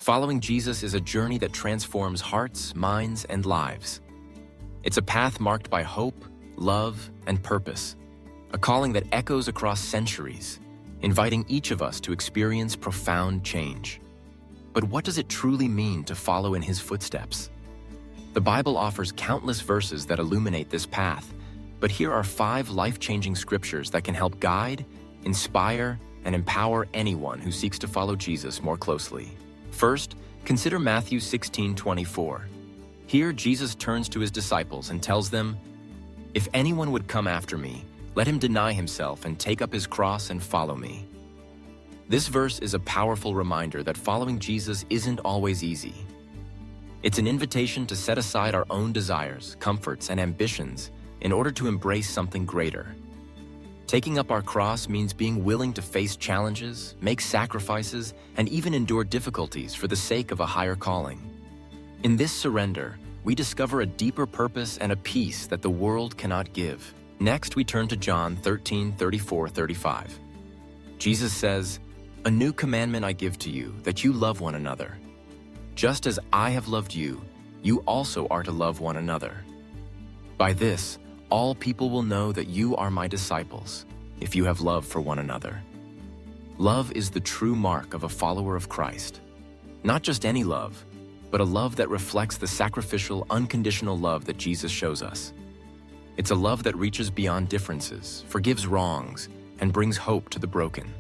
Following Jesus is a journey that transforms hearts, minds, and lives. It's a path marked by hope, love, and purpose, a calling that echoes across centuries, inviting each of us to experience profound change. But what does it truly mean to follow in his footsteps? The Bible offers countless verses that illuminate this path, but here are 5 life-changing scriptures that can help guide, inspire, and empower anyone who seeks to follow Jesus more closely. First, consider Matthew 16:24. Here, Jesus turns to his disciples and tells them, "If anyone would come after me, let him deny himself and take up his cross and follow me." This verse is a powerful reminder that following Jesus isn't always easy. It's an invitation to set aside our own desires, comforts, and ambitions in order to embrace something greater. Taking up our cross means being willing to face challenges, make sacrifices, and even endure difficulties for the sake of a higher calling. In this surrender, we discover a deeper purpose and a peace that the world cannot give. Next, we turn to John 13:34-35. Jesus says, "A new commandment I give to you, that you love one another. Just as I have loved you, you also are to love one another. By this, all people will know that you are my disciples, if you have love for one another." Love is the true mark of a follower of Christ. Not just any love, but a love that reflects the sacrificial, unconditional love that Jesus shows us. It's a love that reaches beyond differences, forgives wrongs, and brings hope to the broken.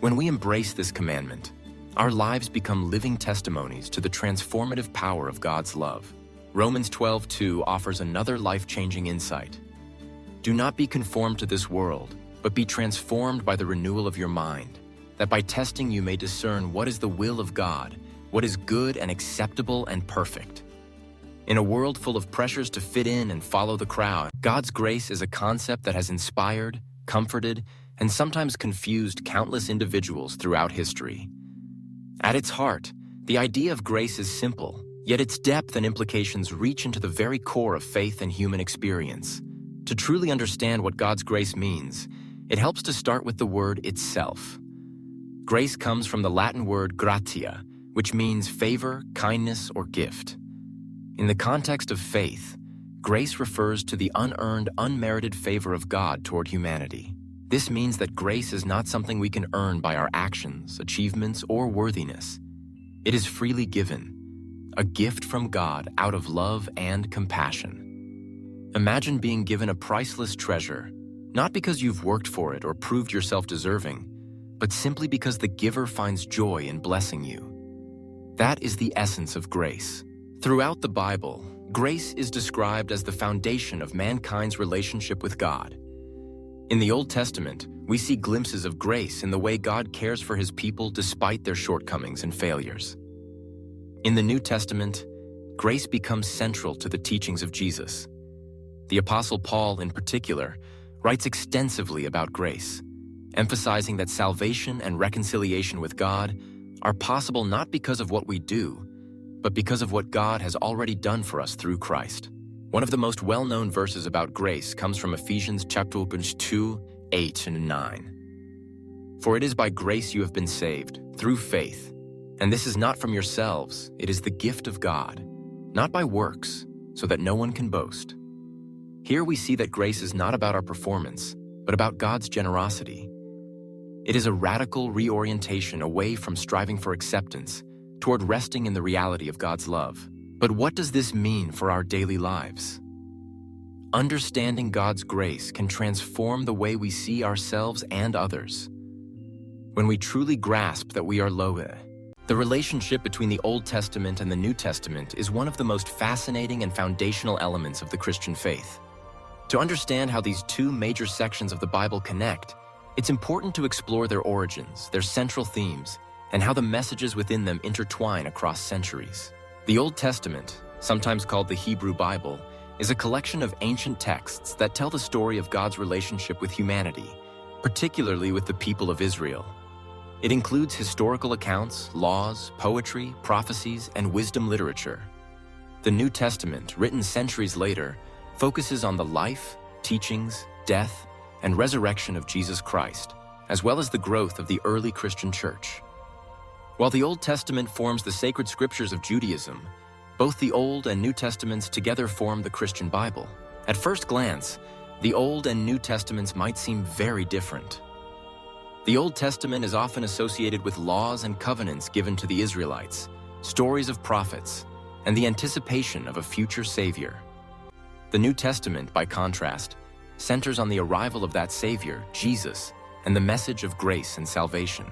When we embrace this commandment, our lives become living testimonies to the transformative power of God's love. Romans 12:2 offers another life-changing insight. "Do not be conformed to this world, but be transformed by the renewal of your mind, that by testing you may discern what is the will of God, what is good and acceptable and perfect." In a world full of pressures to fit in and follow the crowd, God's grace is a concept that has inspired, comforted, and sometimes confused countless individuals throughout history. At its heart, the idea of grace is simple, yet its depth and implications reach into the very core of faith and human experience. To truly understand what God's grace means, it helps to start with the word itself. Grace comes from the Latin word gratia, which means favor, kindness, or gift. In the context of faith, grace refers to the unearned, unmerited favor of God toward humanity. This means that grace is not something we can earn by our actions, achievements, or worthiness. It is freely given, a gift from God out of love and compassion. Imagine being given a priceless treasure, not because you've worked for it or proved yourself deserving, but simply because the giver finds joy in blessing you. That is the essence of grace. Throughout the Bible, grace is described as the foundation of mankind's relationship with God. In the Old Testament, we see glimpses of grace in the way God cares for his people despite their shortcomings and failures. In the New Testament, grace becomes central to the teachings of Jesus. The Apostle Paul, in particular, writes extensively about grace, emphasizing that salvation and reconciliation with God are possible not because of what we do, but because of what God has already done for us through Christ. One of the most well-known verses about grace comes from Ephesians chapter 2, 8 and 9. "For it is by grace you have been saved, through faith. And this is not from yourselves, it is the gift of God, not by works, so that no one can boast." Here we see that grace is not about our performance, but about God's generosity. It is a radical reorientation away from striving for acceptance, toward resting in the reality of God's love. But what does this mean for our daily lives? Understanding God's grace can transform the way we see ourselves and others. When we truly grasp that we are lower, the relationship between the Old Testament and the New Testament is one of the most fascinating and foundational elements of the Christian faith. To understand how these two major sections of the Bible connect, it's important to explore their origins, their central themes, and how the messages within them intertwine across centuries. The Old Testament, sometimes called the Hebrew Bible, is a collection of ancient texts that tell the story of God's relationship with humanity, particularly with the people of Israel. It includes historical accounts, laws, poetry, prophecies, and wisdom literature. The New Testament, written centuries later, focuses on the life, teachings, death, and resurrection of Jesus Christ, as well as the growth of the early Christian church. While the Old Testament forms the sacred scriptures of Judaism, both the Old and New Testaments together form the Christian Bible. At first glance, the Old and New Testaments might seem very different. The Old Testament is often associated with laws and covenants given to the Israelites, stories of prophets, and the anticipation of a future Savior. The New Testament, by contrast, centers on the arrival of that Savior, Jesus, and the message of grace and salvation.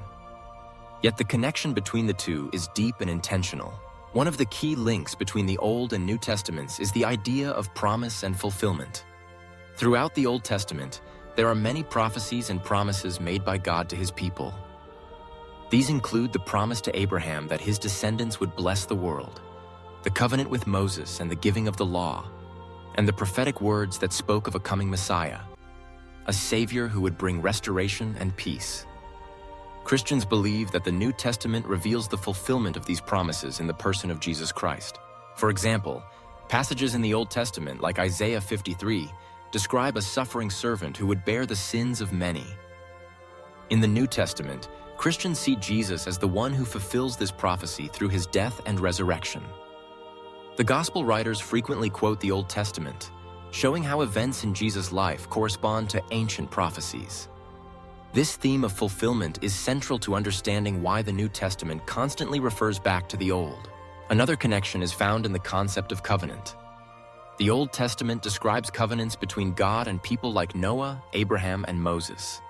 Yet the connection between the two is deep and intentional. One of the key links between the Old and New Testaments is the idea of promise and fulfillment. Throughout the Old Testament, there are many prophecies and promises made by God to his people. These include the promise to Abraham that his descendants would bless the world, the covenant with Moses and the giving of the law, and the prophetic words that spoke of a coming Messiah, a Savior who would bring restoration and peace. Christians believe that the New Testament reveals the fulfillment of these promises in the person of Jesus Christ. For example, passages in the Old Testament, like Isaiah 53, describe a suffering servant who would bear the sins of many. In the New Testament, Christians see Jesus as the one who fulfills this prophecy through his death and resurrection. The Gospel writers frequently quote the Old Testament, showing how events in Jesus' life correspond to ancient prophecies. This theme of fulfillment is central to understanding why the New Testament constantly refers back to the Old. Another connection is found in the concept of covenant. The Old Testament describes covenants between God and people like Noah, Abraham, and Moses.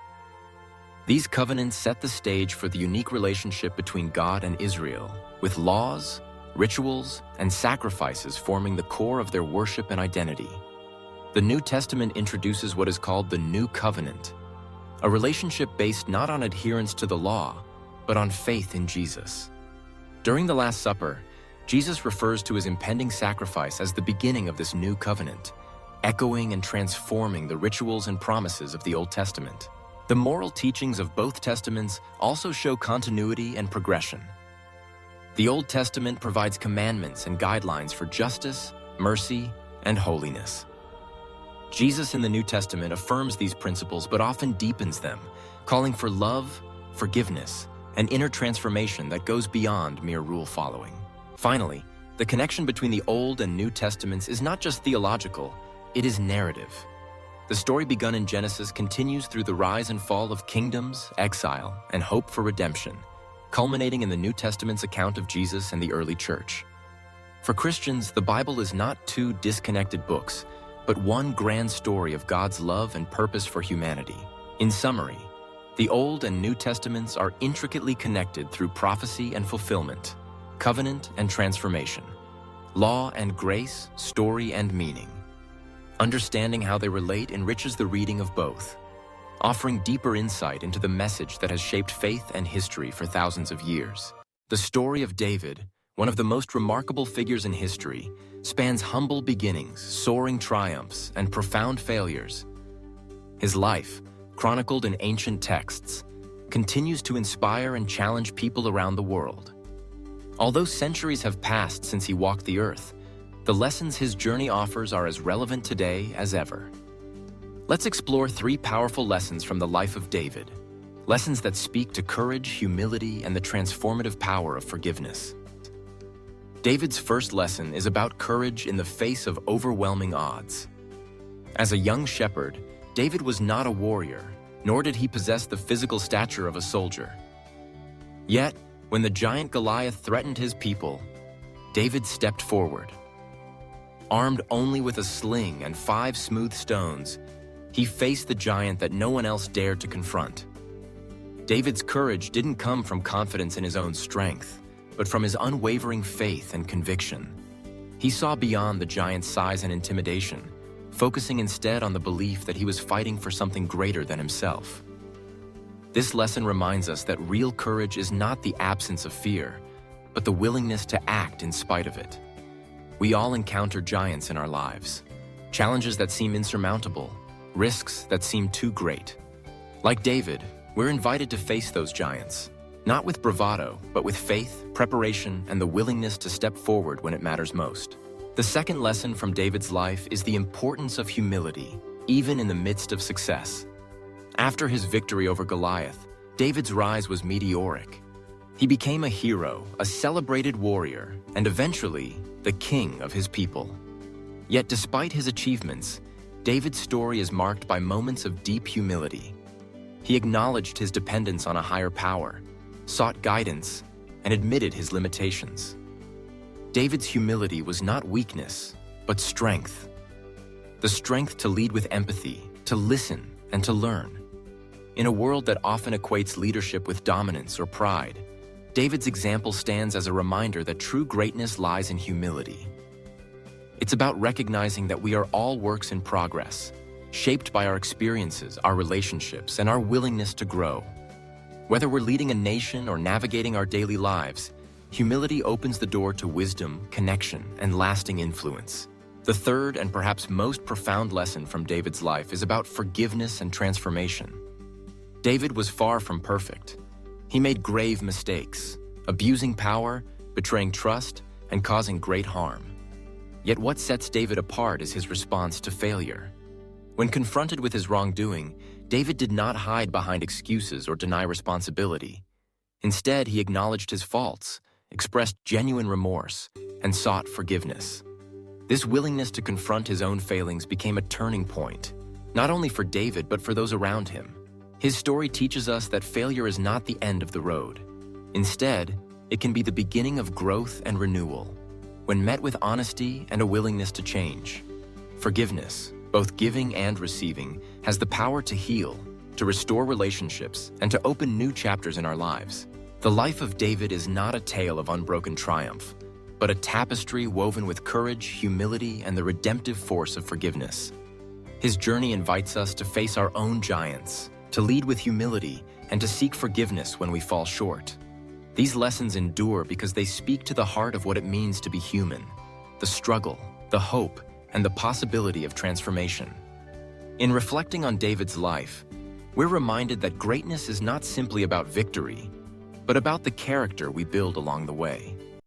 These covenants set the stage for the unique relationship between God and Israel, with laws, rituals, and sacrifices forming the core of their worship and identity. The New Testament introduces what is called the New Covenant, a relationship based not on adherence to the law, but on faith in Jesus. During the Last Supper, Jesus refers to his impending sacrifice as the beginning of this new covenant, echoing and transforming the rituals and promises of the Old Testament. The moral teachings of both Testaments also show continuity and progression. The Old Testament provides commandments and guidelines for justice, mercy, and holiness. Jesus in the New Testament affirms these principles but often deepens them, calling for love, forgiveness, and inner transformation that goes beyond mere rule following. Finally, the connection between the Old and New Testaments is not just theological, it is narrative. The story begun in Genesis continues through the rise and fall of kingdoms, exile, and hope for redemption, culminating in the New Testament's account of Jesus and the early church. For Christians, the Bible is not two disconnected books, but one grand story of God's love and purpose for humanity. In summary, the Old and New Testaments are intricately connected through prophecy and fulfillment, covenant and transformation, law and grace, story and meaning. Understanding how they relate enriches the reading of both, offering deeper insight into the message that has shaped faith and history for thousands of years. The story of David, one of the most remarkable figures in history, spans humble beginnings, soaring triumphs, and profound failures. His life, chronicled in ancient texts, continues to inspire and challenge people around the world. Although centuries have passed since he walked the earth, the lessons his journey offers are as relevant today as ever. Let's explore 3 powerful lessons from the life of David, lessons that speak to courage, humility, and the transformative power of forgiveness. David's first lesson is about courage in the face of overwhelming odds. As a young shepherd, David was not a warrior, nor did he possess the physical stature of a soldier. Yet, when the giant Goliath threatened his people, David stepped forward. Armed only with a sling and 5 smooth stones, he faced the giant that no one else dared to confront. David's courage didn't come from confidence in his own strength, but from his unwavering faith and conviction. He saw beyond the giant's size and intimidation, focusing instead on the belief that he was fighting for something greater than himself. This lesson reminds us that real courage is not the absence of fear, but the willingness to act in spite of it. We all encounter giants in our lives, challenges that seem insurmountable, risks that seem too great. Like David, we're invited to face those giants, not with bravado, but with faith, preparation, and the willingness to step forward when it matters most. The second lesson from David's life is the importance of humility, even in the midst of success. After his victory over Goliath, David's rise was meteoric. He became a hero, a celebrated warrior, and eventually, the king of his people. Yet despite his achievements, David's story is marked by moments of deep humility. He acknowledged his dependence on a higher power, sought guidance, and admitted his limitations. David's humility was not weakness, but strength. The strength to lead with empathy, to listen, and to learn. In a world that often equates leadership with dominance or pride, David's example stands as a reminder that true greatness lies in humility. It's about recognizing that we are all works in progress, shaped by our experiences, our relationships, and our willingness to grow. Whether we're leading a nation or navigating our daily lives, humility opens the door to wisdom, connection, and lasting influence. The third and perhaps most profound lesson from David's life is about forgiveness and transformation. David was far from perfect. He made grave mistakes, abusing power, betraying trust, and causing great harm. Yet what sets David apart is his response to failure. When confronted with his wrongdoing, David did not hide behind excuses or deny responsibility. Instead, he acknowledged his faults, expressed genuine remorse, and sought forgiveness. This willingness to confront his own failings became a turning point, not only for David but for those around him. His story teaches us that failure is not the end of the road. Instead, it can be the beginning of growth and renewal. When met with honesty and a willingness to change, forgiveness, both giving and receiving, has the power to heal, to restore relationships, and to open new chapters in our lives. The life of David is not a tale of unbroken triumph, but a tapestry woven with courage, humility, and the redemptive force of forgiveness. His journey invites us to face our own giants, to lead with humility, and to seek forgiveness when we fall short. These lessons endure because they speak to the heart of what it means to be human, the struggle, the hope, and the possibility of transformation. In reflecting on David's life, we're reminded that greatness is not simply about victory, but about the character we build along the way.